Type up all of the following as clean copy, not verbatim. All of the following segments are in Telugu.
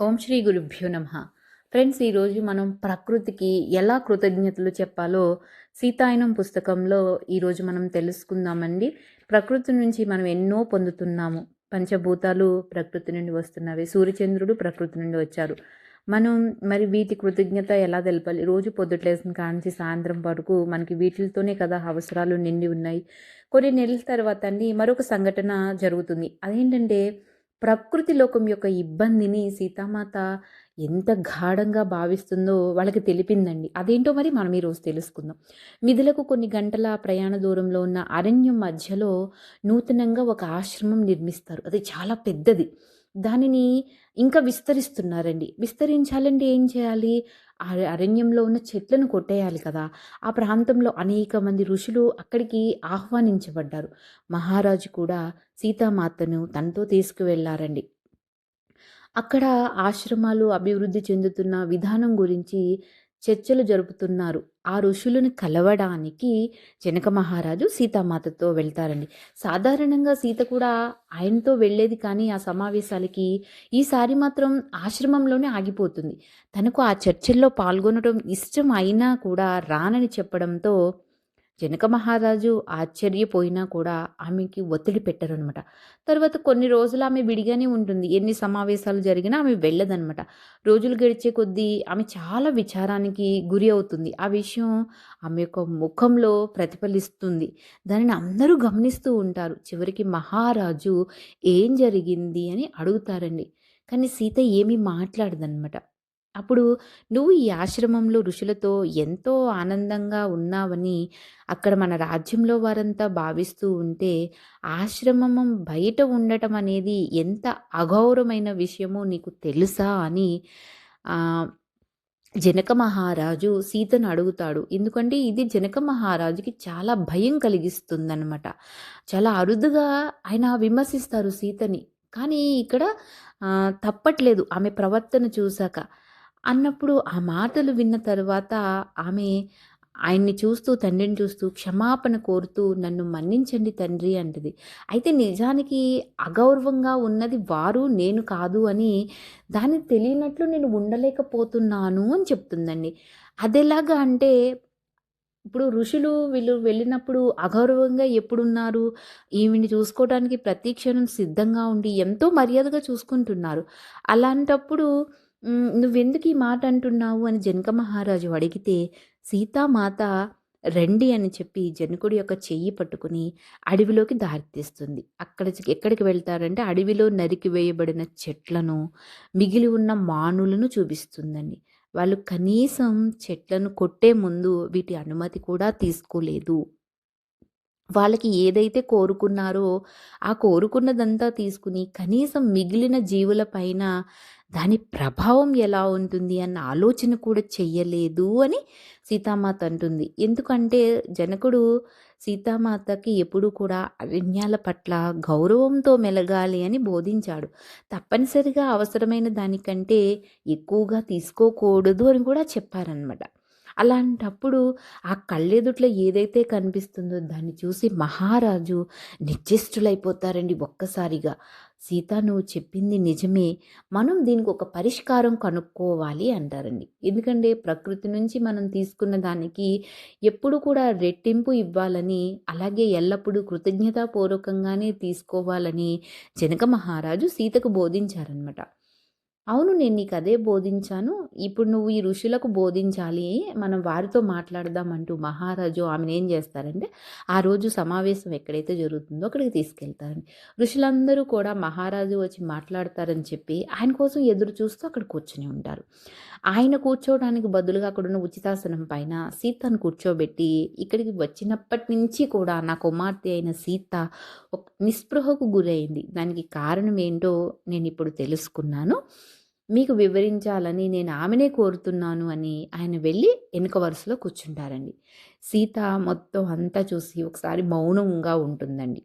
ఓం శ్రీ గురుభ్యో నమః. ఫ్రెండ్స్, ఈరోజు మనం ప్రకృతికి ఎలా కృతజ్ఞతలు చెప్పాలో సీతాయనం పుస్తకంలో ఈరోజు మనం తెలుసుకుందామండి. ప్రకృతి నుంచి మనం ఎన్నో పొందుతున్నాము. పంచభూతాలు ప్రకృతి నుండి వస్తున్నవి. సూర్యచంద్రుడు ప్రకృతి నుండి వచ్చారు. మనం మరి వీటి కృతజ్ఞత ఎలా తెలపాలి? రోజు పొద్దుట లేసిన కాంచి సాయంత్రం వరకు మనకి వీటితోనే కదా అవసరాలు నిండి ఉన్నాయి. కొన్ని నెలల తర్వాత అండి మరొక సంఘటన జరుగుతుంది. అదేంటంటే ప్రకృతి లోకం యొక్క ఇబ్బందిని సీతామాత ఎంత గాఢంగా భావిస్తుందో వాళ్ళకి తెలిపిందండి. అదేంటో మరి మనం ఈరోజు తెలుసుకుందాం. మిథులకు కొన్ని గంటల ప్రయాణ దూరంలో ఉన్న అరణ్యం మధ్యలో నూతనంగా ఒక ఆశ్రమం నిర్మిస్తారు. అది చాలా పెద్దది. దానిని ఇంకా విస్తరిస్తున్నారండి. విస్తరించాలంటే ఏం చేయాలి? అరణ్యంలో ఉన్న చెట్లను కొట్టేయాలి కదా! ఆ ప్రాంతంలో అనేక మంది ఋషులు అక్కడికి ఆహ్వానించబడ్డారు. మహారాజు కూడా సీతామాతను తనతో తీసుకువెళ్లారండి. అక్కడ ఆశ్రమాలు అభివృద్ధి చెందుతున్న విధానం గురించి చర్చలు జరుపుతున్నారు. ఆ ఋషులను కలవడానికి జనక మహారాజు సీతామాతతో వెళ్తారండి. సాధారణంగా సీత కూడా ఆయనతో వెళ్ళేది, కానీ ఆ సమావేశాలకి ఈసారి మాత్రం ఆశ్రమంలోనే ఆగిపోతుంది. తనకు ఆ చర్చల్లో పాల్గొనడం ఇష్టం అయినా కూడా రానని చెప్పడంతో జనక మహారాజు ఆశ్చర్యపోయినా కూడా ఆమెకి ఒత్తిడి పెట్టరనమాట. తర్వాత కొన్ని రోజులు ఆమె విడిగానే ఉంటుంది. ఎన్ని సమావేశాలు జరిగినా ఆమె వెళ్ళదనమాట. రోజులు గడిచే కొద్దీ ఆమె చాలా విచారానికి గురి అవుతుంది. ఆ విషయం ఆమె యొక్క ముఖంలో ప్రతిఫలిస్తుంది. దానిని అందరూ గమనిస్తూ ఉంటారు. చివరికి మహారాజు ఏం జరిగింది అని అడుగుతారండి. కానీ సీత ఏమీ మాట్లాడదనమాట. అప్పుడు నువ్వు ఈ ఆశ్రమంలో ఋషులతో ఎంతో ఆనందంగా ఉన్నావని అక్కడ మన రాజ్యంలో వారంతా భావిస్తూ ఉంటే, ఆశ్రమం బయట ఉండటం అనేది ఎంత అగౌరవమైన విషయమో నీకు తెలుసా అని ఆహ్, జనక మహారాజు సీతను అడుగుతాడు. ఎందుకంటే ఇది జనక మహారాజుకి చాలా భయం కలిగిస్తుందనమాట. చాలా అరుదుగా ఆయన విమర్శిస్తారు సీతని. కానీ ఇక్కడ తప్పట్లేదు ఆమె ప్రవర్తన చూసాక. అన్నప్పుడు ఆ మాటలు విన్న తర్వాత ఆమె ఆయన్ని చూస్తూ, తండ్రిని చూస్తూ క్షమాపణ కోరుతూ, "నన్ను మన్నించండి తండ్రి" అంటది. అయితే నిజానికి అగౌరవంగా ఉన్నది వారు, నేను కాదు అని దాన్ని తెలియనట్లు నేను ఉండలేకపోతున్నాను అని చెప్తుందండి. అదెలాగా అంటే, ఇప్పుడు ఋషులు వీళ్ళు వెళ్ళినప్పుడు అగౌరవంగా ఎప్పుడున్నారు? ఈమెని చూసుకోవడానికి ప్రతి క్షణం సిద్ధంగా ఉండి ఎంతో మర్యాదగా చూసుకుంటున్నారు. అలాంటప్పుడు "నువ్వెందుకు ఈ మాట అంటున్నావు?" అని జనక మహారాజు అడిగితే, సీతామాత రండి అని చెప్పి జనకుడి యొక్క చెయ్యి పట్టుకుని అడవిలోకి దారి తీస్తుంది. ఎక్కడికి వెళ్తారంటే అడవిలో నరికి వేయబడిన చెట్లను, మిగిలి ఉన్న మానులను చూపిస్తుందండి. వాళ్ళు కనీసం చెట్లను కొట్టే ముందు వీటి అనుమతి కూడా తీసుకోలేదు. వాళ్ళకి ఏదైతే కోరుకున్నారో, ఆ కోరుకున్నదంతా తీసుకుని కనీసం మిగిలిన జీవుల పైన దాని ప్రభావం ఎలా ఉంటుంది అన్న ఆలోచన కూడా చెయ్యలేదు అని సీతామాత అంటుంది. ఎందుకంటే జనకుడు సీతామాతకి ఎప్పుడూ కూడా అరణ్యాల పట్ల గౌరవంతో మెలగాలి అని బోధించాడు. తప్పనిసరిగా అవసరమైన దానికంటే ఎక్కువగా తీసుకోకూడదు అని కూడా చెప్పారనమాట. అలాంటప్పుడు ఆ కళ్ళెదుట్లో ఏదైతే కనిపిస్తుందో దాన్ని చూసి మహారాజు నిశ్చేష్టులైపోతారండి ఒక్కసారిగా. "సీత, నువ్వు చెప్పింది నిజమే. మనం దీనికి ఒక పరిష్కారం కనుక్కోవాలి" అంటారండి. ఎందుకంటే ప్రకృతి నుంచి మనం తీసుకున్న దానికి ఎప్పుడు కూడా రెట్టింపు ఇవ్వాలని, అలాగే ఎల్లప్పుడూ కృతజ్ఞతాపూర్వకంగానే తీసుకోవాలని జనక మహారాజు సీతకు బోధించారనమాట. అవును, నేను నీకదే బోధించాను. ఇప్పుడు నువ్వు ఈ ఋషులకు బోధించాలి. మనం వారితో మాట్లాడదాం అంటూ మహారాజు ఆమెనేం జేస్తారంటే, ఆ రోజు సమావేశం ఎక్కడైతే జరుగుతుందో అక్కడికి తీసుకెళ్తారండి. ఋషులందరూ కూడా మహారాజు వచ్చి మాట్లాడతారని చెప్పి ఆయన కోసం ఎదురు చూస్తూ అక్కడ కూర్చొని ఉంటారు. ఆయన కూర్చోవడానికి బదులుగా అక్కడున్న ఉచితాసనం పైన సీతను కూర్చోబెట్టి, ఇక్కడికి వచ్చినప్పటి నుంచి కూడా నా కుమార్తె అయిన సీత నిస్పృహకు గురైంది. దానికి కారణం ఏంటో నేనిప్పుడు తెలుసుకున్నాను. మీకు వివరించాలని నేను ఆమెనే కోరుతున్నాను అని ఆయన వెళ్ళి వెనుక వరుసలో కూర్చుంటారండి. సీత మొత్తం అంతా చూసి ఒకసారి మౌనంగా ఉంటుందండి.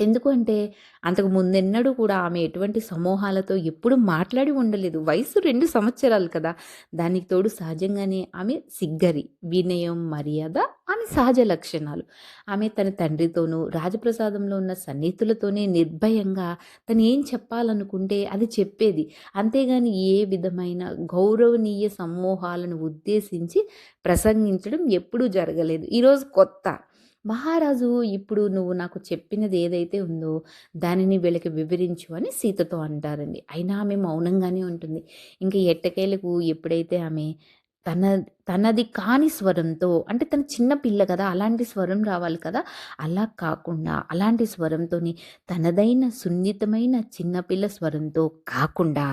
ఎందుకు అంటే, అంతకు ముందెన్నడూ కూడా ఆమె ఎటువంటి సమూహాలతో ఎప్పుడు మాట్లాడి ఉండలేదు. వయసు 2 సంవత్సరాలు కదా! దానికి తోడు సహజంగానే ఆమె సిగ్గరి, వినయం, మర్యాద ఆమె సహజ లక్షణాలు. ఆమె తన తండ్రితోనూ, రాజప్రసాదంలో ఉన్న సన్నిహితులతోనే నిర్భయంగా తను ఏం చెప్పాలనుకుంటే అది చెప్పేది. అంతేగాని ఏ విధమైన గౌరవనీయ సమూహాలను ఉద్దేశించి ప్రసంగించడం ఎప్పుడూ జరగలేదు. ఈరోజు కొత్త. మహారాజు ఇప్పుడు నువ్వు నాకు చెప్పినది ఏదైతే ఉందో దానిని వీళ్ళకి వివరించు అని సీతతో అంటారండి. అయినా ఆమె మౌనంగానే ఉంటుంది. ఇంక ఎట్టకేలకు ఎప్పుడైతే ఆమె తన తనది కాని స్వరంతో, అంటే తను చిన్న పిల్ల కదా! అలాంటి స్వరం రావాలి కదా! అలా కాకుండా అలాంటి స్వరంతోని తనదైన సున్నితమైన చిన్నపిల్ల స్వరంతో కాకుండా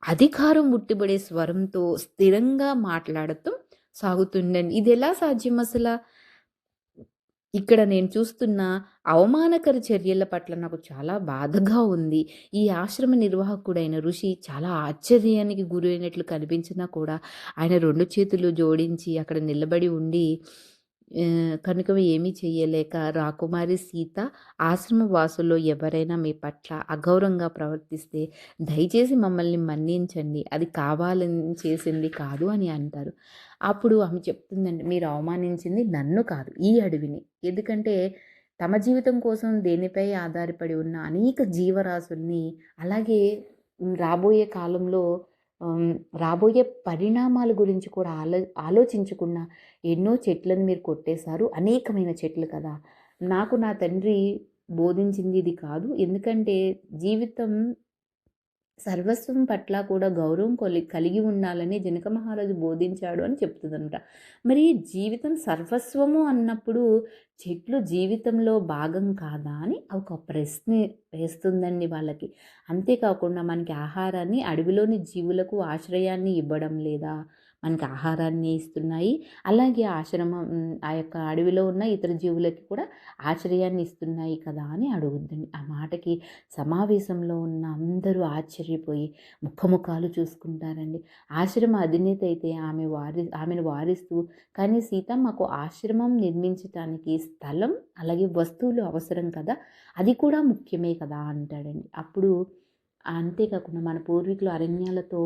అధికారం ఉట్టిపడే స్వరంతో స్థిరంగా మాట్లాడటం సాగుతుందండి. ఇదెలా సాధ్యం అసల? ఇక్కడ నేను చూస్తున్న అవమానకర చర్యల పట్ల నాకు చాలా బాధగా ఉంది. ఈ ఆశ్రమ నిర్వాహకుడైన ఋషి చాలా ఆశ్చర్యానికి గురైనట్లు కనిపించినా కూడా ఆయన 2 చేతులు జోడించి అక్కడ నిలబడి ఉండి కనుక ఏమీ చెయ్యలేక, రాకుమారి సీత, ఆశ్రమ వాసుల్లో ఎవరైనా మీ పట్ల అగౌరవంగా ప్రవర్తిస్తే దయచేసి మమ్మల్ని మన్నించండి. అది కావాలని చేసింది కాదు అని అంటారు. అప్పుడు ఆమె చెప్తుందండి, మీరు అవమానించింది నన్ను కాదు, ఈ అడవిని. ఎందుకంటే తమ జీవితం కోసం దేనిపై ఆధారపడి ఉన్న అనేక జీవరాశుల్ని, అలాగే రాబోయే కాలంలో ఆహ్, రాబోయే పరిణామాల గురించి కూడా ఆలోచించకుండా ఎన్నో చెట్లను మీరు కొట్టేశారు. అనేకమైన చెట్లు కదా! నాకు నా తండ్రి బోధించింది ఇది కాదు. ఎందుకంటే జీవితం సర్వస్వం పట్ల కూడా గౌరవం కలిగి ఉండాలని జనక మహారాజు బోధించాడు అని చెప్తుందనమాట. మరి జీవితం సర్వస్వము అన్నప్పుడు చెట్లు జీవితంలో భాగం కాదా అని ఒక ప్రశ్న వేస్తుందండి వాళ్ళకి. అంతేకాకుండా మనకి ఆహారాన్ని, అడవిలోని జీవులకు ఆశ్రయాన్ని ఇవ్వడం లేదా? మనకి ఆహారాన్ని ఇస్తున్నాయి. అలాగే ఆశ్రమం ఆ యొక్క అడవిలో ఉన్న ఇతర జీవులకి కూడా ఆశ్రయాన్ని ఇస్తున్నాయి కదా అని అడుగుద్దండి. ఆ మాటకి సమావేశంలో ఉన్న అందరూ ఆశ్చర్యపోయి ముఖముఖాలు చూసుకుంటారండి. ఆశ్రమ అధినేత అయితే ఆమెను వారిస్తూ, కానీ సీత, మాకు ఆశ్రమం నిర్మించటానికి స్థలం అలాగే వస్తువులు అవసరం కదా! అది కూడా ముఖ్యమే కదా అంటాడండి. అప్పుడు అంతేకాకుండా మన పూర్వీకులు అరణ్యాలతో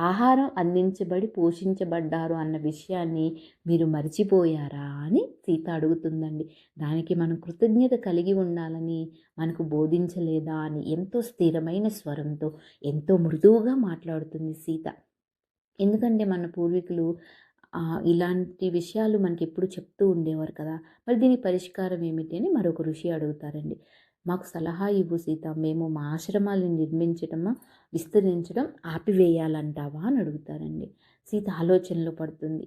ఆహారం అందించబడి పోషించబడ్డారు అన్న విషయాన్ని మీరు మర్చిపోయారా అని సీత అడుగుతుందండి. దానికి మనం కృతజ్ఞత కలిగి ఉండాలని మనకు బోధించలేదా అని ఎంతో స్థిరమైన స్వరంతో, ఎంతో మృదువుగా మాట్లాడుతుంది సీత. ఎందుకంటే మన పూర్వీకులు ఇలాంటి విషయాలు మనకెప్పుడు చెప్తూ ఉండేవారు కదా! మరి దీనికి పరిష్కారం ఏమిటి అని మరొక ఋషి అడుగుతారండి. మాకు సలహా ఇవ్వు సీత, మేము మా ఆశ్రమాలను నిర్మించడమా, విస్తరించడం ఆపివేయాలంటావా అని అడుగుతారండి. సీత ఆలోచనలో పడుతుంది.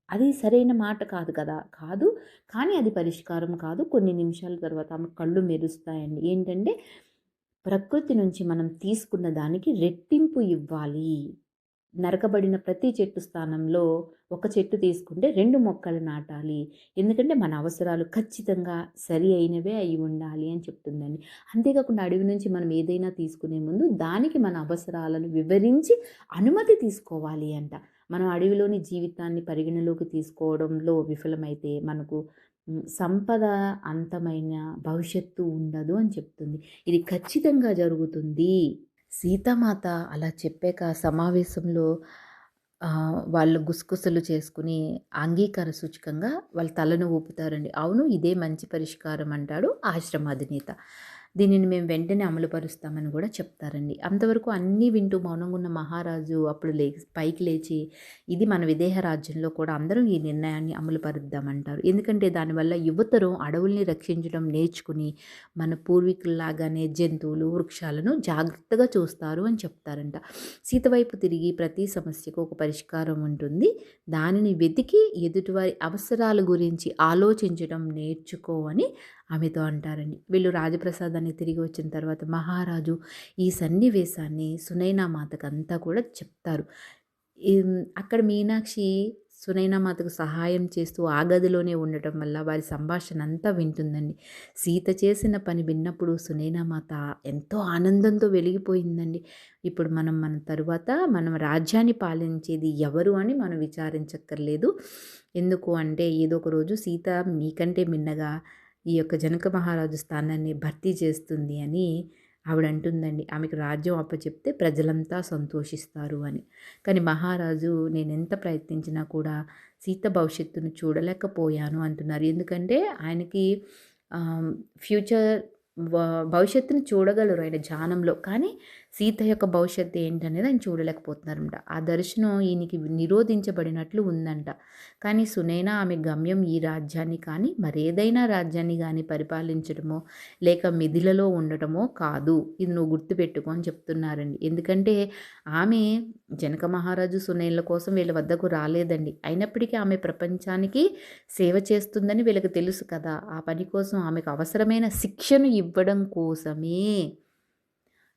అది సరైన మాట కాదు కదా! కాదు, కానీ అది పరిష్కారం కాదు. కొన్ని నిమిషాల తర్వాత ఆమె కళ్ళు మెరుస్తాయండి. ఏంటంటే, ప్రకృతి నుంచి మనం తీసుకున్న దానికి రెట్టింపు ఇవ్వాలి. నరకబడిన ప్రతి చెట్టు స్థానంలో ఒక చెట్టు తీసుకుంటే 2 మొక్కలు నాటాలి. ఎందుకంటే మన అవసరాలు ఖచ్చితంగా సరి అయినవే అయి ఉండాలి అని చెప్తుందండి. అంతేకాకుండా అడవి నుంచి మనం ఏదైనా తీసుకునే ముందు దానికి మన అవసరాలను వివరించి అనుమతి తీసుకోవాలి అంట. మనం అడవిలోని జీవితాన్ని పరిగణలోకి తీసుకోవడంలో విఫలమైతే మనకు సంపద అంతమైన భవిష్యత్తు ఉండదు అని చెప్తుంది. ఇది ఖచ్చితంగా జరుగుతుంది. సీతామాత అలా చెప్పాక సమావేశంలో వాళ్ళు గుసగుసలు చేసుకుని అంగీకార సూచకంగా వాళ్ళ తలను ఊపుతారండి. అవును, ఇదే మంచి పరిష్కారం అంటాడు ఆశ్రమ అధినేత. దీనిని మేము వెంటనే అమలుపరుస్తామని కూడా చెప్తారండి. అంతవరకు అన్నీ వింటూ మౌనంగా ఉన్న మహారాజు అప్పుడు పైకి లేచి, ఇది మన విదేహ రాజ్యంలో కూడా అందరం ఈ నిర్ణయాన్ని అమలుపరుద్దామంటారు. ఎందుకంటే దానివల్ల యువతరం అడవుల్ని రక్షించడం నేర్చుకుని మన పూర్వీకుల్లాగానే జంతువులు, వృక్షాలను జాగ్రత్తగా చూస్తారు అని చెప్తారంట. సీత వైపు తిరిగి ప్రతి సమస్యకు ఒక పరిష్కారం ఉంటుంది. దానిని వెతికి ఎదుటివారి అవసరాల గురించి ఆలోచించడం నేర్చుకో అని ఆమెతో అంటారండి. వీళ్ళు రాజప్రసాదాన్ని తిరిగి వచ్చిన తర్వాత మహారాజు ఈ సన్నివేశాన్ని సునైనా మాతకంతా కూడా చెప్తారు. అక్కడ మీనాక్షి సునైనా మాతకు సహాయం చేస్తూ ఆ గదిలోనే ఉండటం వల్ల వారి సంభాషణ అంతా వింటుందండి. సీత చేసిన పని విన్నప్పుడు సునైనా మాత ఎంతో ఆనందంతో వెలిగిపోయిందండి. ఇప్పుడు మన తరువాత మనం రాజ్యాన్ని పాలించేది ఎవరు అని మనం విచారించక్కర్లేదు. ఎందుకు అంటే ఏదో ఒక రోజు సీత మీకంటే మిన్నగా ఈ యొక్క జనక మహారాజు స్థానాన్ని భర్తీ చేస్తుంది అని ఆవిడ అంటుందండి. ఆమెకు రాజ్యం అప్పచెప్తే ప్రజలంతా సంతోషిస్తారు అని. కానీ మహారాజు నేనెంత ప్రయత్నించినా కూడా సీత భవిష్యత్తును చూడలేకపోయాను అంటున్నారు. ఎందుకంటే ఆయనకి ఫ్యూచర్ వ భవిష్యత్తుని చూడగలరు ఆయన ధ్యానంలో. కానీ సీత యొక్క భవిష్యత్తు ఏంటనేది ఆయన చూడలేకపోతున్నారంట. ఆ దర్శనం ఈయనకి నిరోధించబడినట్లు ఉందంట. కానీ సునైన ఆమె గమ్యం ఈ రాజ్యాన్ని కానీ మరేదైనా రాజ్యాన్ని గానీ పరిపాలించడమో లేక మిథిలలో ఉండటమో కాదు. ఇది నువ్వు గుర్తుపెట్టుకో అని చెప్తున్నారండి. ఎందుకంటే ఆమె జనక మహారాజు సునైనల కోసం వీళ్ళ వద్దకు రాలేదండి. అయినప్పటికీ ఆమె ప్రపంచానికి సేవ చేస్తుందని వీళ్ళకి తెలుసు కదా! ఆ పని కోసం ఆమెకు అవసరమైన శిక్షను ఇవ్వడం కోసమే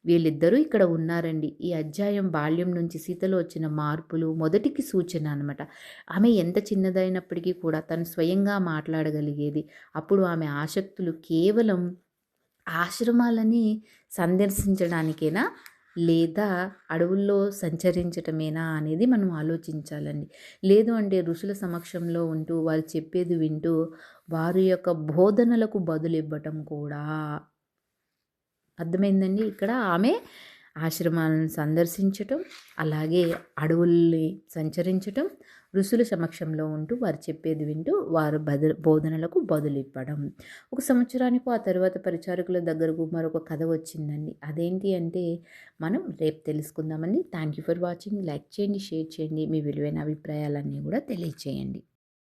వీళ్ళిద్దరూ ఇక్కడ ఉన్నారండి. ఈ అధ్యాయం బాల్యం నుంచి సీతలో వచ్చిన మార్పులు మొదటికి సూచన అనమాట. ఆమె ఎంత చిన్నదైనప్పటికీ కూడా తను స్వయంగా మాట్లాడగలిగేది. అప్పుడు ఆమె ఆసక్తులు కేవలం ఆశ్రమాలని సందర్శించడానికేనా? లేదా అడవుల్లో సంచరించటమేనా అనేది మనం ఆలోచించాలండి. లేదు అంటే ఋషుల సమక్షంలో ఉంటూ వారు చెప్పేది వింటూ వారి యొక్క బోధనలకు బదులివ్వటం కూడా. అర్థమైందండి? ఇక్కడ ఆమె ఆశ్రమాలను సందర్శించటం, అలాగే అడవుల్ని సంచరించటం, ఋషుల సమక్షంలో ఉంటూ వారు చెప్పేది వింటూ వారు బోధనలకు బదులివ్వడం. ఒక సంవత్సరానికో ఆ తర్వాత పరిచారకుల దగ్గరకు మరొక కథ వచ్చిందండి. అదేంటి అంటే మనం రేపు తెలుసుకుందామండి. Thank you for watching. Like చేయండి, షేర్ చేయండి. మీ విలువైన అభిప్రాయాలన్నీ కూడా తెలియచేయండి.